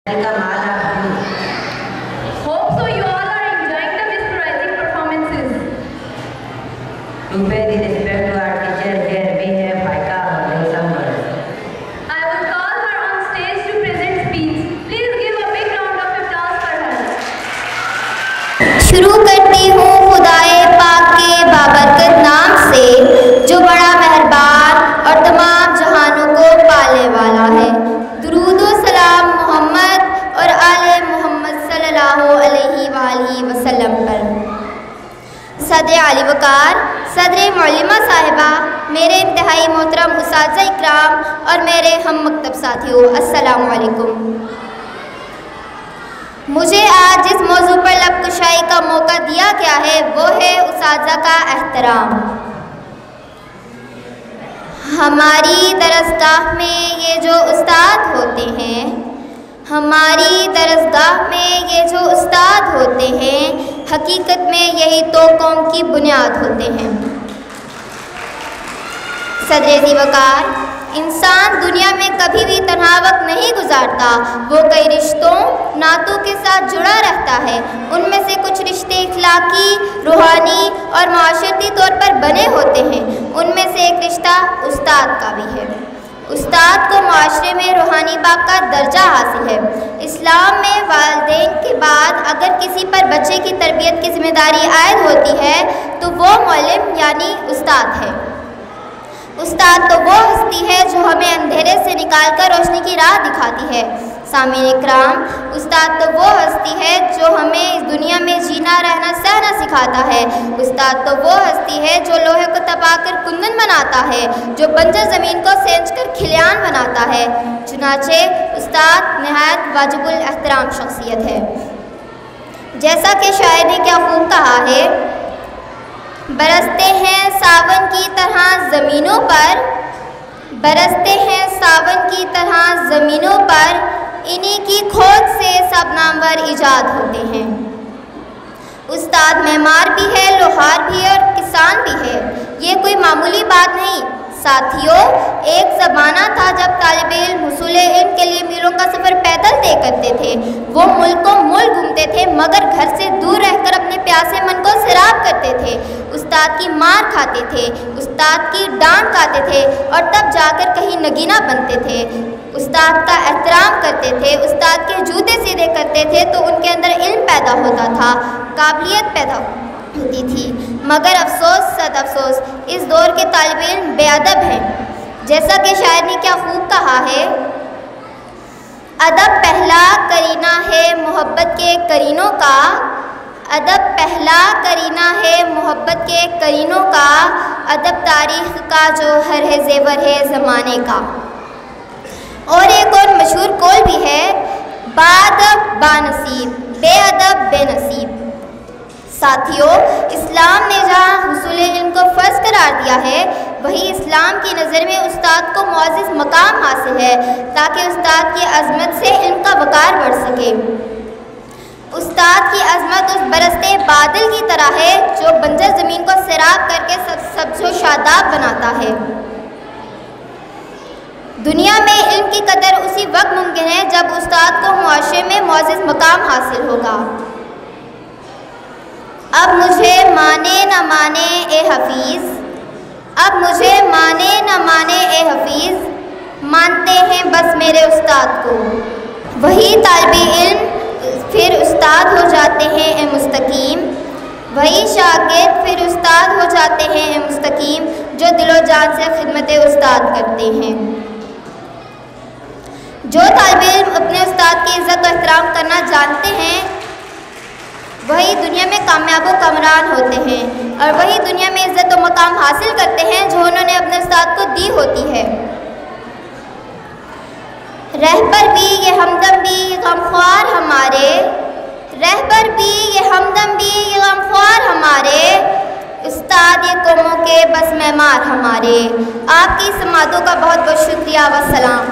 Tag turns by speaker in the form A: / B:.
A: Hope so you all are enjoying the mesmerizing performances.
B: To pay the respect to our teacher here, we have Faika Sambar.
A: I will call her on stage to present speech. Please give a big round of applause for her.
C: शुरू करती हूँ खुदाए पाक के बाबरकत नाम से, जो बड़ा मेहरबान और तमाम जहानों को पाले वाला है। दुरूद व सलाम मोहम्मद और आले मोहम्मद सल्लल्लाहु अलैहि वसल्लम पर। सदर आली वकार, सदर मौलिमा साहिबा, मेरे इंतहाई मोहतरम उस्ताद इकराम और मेरे हम मकतब साथियों, अस्सलामु अलैकुम। मुझे आज जिस मौजू पर लब कुशाई का मौका दिया गया है वो है उस्ताज़ा का एहतराम। हमारी दरसगाह में ये जो उस्ताद होते हैं, हमारी दरसगाह में ये जो उस्ताद होते हैं, हकीकत में यही तो कौम की बुनियाद होते हैं। सदर वकार, इंसान दुनिया में कभी भी तन्हा वक्त नहीं गुजारता। वो कई रिश्तों नातों के साथ जुड़ा रहता है। उनमें से कुछ रिश्ते इखलाकी, रूहानी और माशरती तौर पर बने होते हैं। उनमें से एक रिश्ता उस्ताद का भी है। उस्ताद को माशरे में रूहानी बाप का दर्जा हासिल है। इस्लाम में वालिदैन के बाद अगर किसी पर बच्चे की तरबियत की जिम्मेदारी आयद होती है तो वो मौलिम यानी उस्ताद है। उस्ताद तो वो हस्ती है जो हमें अंधेरे से निकालकर रोशनी की राह दिखाती है। सामीन इकराम, उस्ताद तो वो हस्ती है जो हमें इस दुनिया में जीना रहना सहना सिखाता है। उस्ताद तो वो हस्ती है जो लोहे को तपाकर कुंदन बनाता है, जो बंजर ज़मीन को सेंचकर खिलियान बनाता है। चुनाचे उस्ताद नहायत वाजिबुल एहतराम शख्सियत है। जैसा कि शायर ने क्या खूब कहा है, बरसते हैं सावन की तरह ज़मीनों पर, बरसते हैं सावन की तरह ज़मीनों पर, इन्हीं की खोज से सब नामवर ईजाद होते हैं। उस्ताद मेमार भी है, लोहार भी है और किसान भी है। ये कोई मामूली बात नहीं साथियों। एक ज़माना था जब तालिब इल्म हुसूल इल्म के लिए मीलों का सफ़र पैदल तय करते थे। वो मुल्कों मुल्क घूमते थे मगर घर से दूर रहकर अपने प्यासे मन को सैराब करते थे। उस्ताद की मार खाते थे, उस्ताद की डांट खाते थे और तब जाकर कहीं नगीना बनते थे। उस्ताद का एहतराम करते थे, उस्ताद के जूते सीधे करते थे तो उनके अंदर इल्म पैदा होता था, काबिलियत पैदा होती थी। मगर अफसोस सद अफसोस, इस दौर के तालिब इल्म बेअदब हैं। जैसा कि शायर ने क्या खूब कहा है, अदब पहला करीना है मोहब्बत के करीनों का, अदब पहला करीना है मोहब्बत के करीनों का, अदब तारीख़ का जो हर है ज़ेवर है ज़माने का। और एक और मशहूर कौल भी है, बाअदब बानसीब, बेअदब बेनसीब। साथियों, इस्लाम ने जहाँ हुसूल इल्म को फ़र्ज़ करार दिया है, वही इस्लाम की नज़र में उस्ताद को मुअज़्ज़ज़ मकाम हासिल है ताकि उस्ताद की अज़मत से इल्म का वक़ार बढ़ सके। उस्ताद की अज़मत उस बरसते बादल की तरह है जो बंजर ज़मीन को सैराब करके सबसे शादाब बनाता है। दुनिया में इल्म की कदर उसी वक्त मुमकिन है जब उस्ताद को मुआशरे में मुअज़्ज़ज़ मकाम हासिल होगा। अब मुझे माने न माने ए हफीज़, अब मुझे माने न माने ए हफीज़, मानते हैं बस मेरे उस्ताद को। वही तालिबे इल्म फिर उस्ताद हो जाते हैं ए मुस्तकीम, वही शागिर्द फिर उस्ताद हो जाते हैं ए मुस्तकीम, जो दिलो जान से खिदमत उस्ताद करते हैं। जो तालिबे इल्म अपने उस्ताद की इज़्ज़त और एहतराम करना जानते हैं वही दुनिया में कामयाब व कामरान होते हैं और वही दुनिया में इज़्ज़त व मकाम हासिल करते हैं जो उन्होंने अपने उस्ताद को दी होती है। रहबर भी ये हमदम भी ये गमख्वार हमारे, रहबर भी ये हमदम भी ये गमख्वार हमारे, उस्ताद ये कौमों के बस मेमार हमारे। आपकी समातों का बहुत बहुत शुक्रिया। वस्सलाम।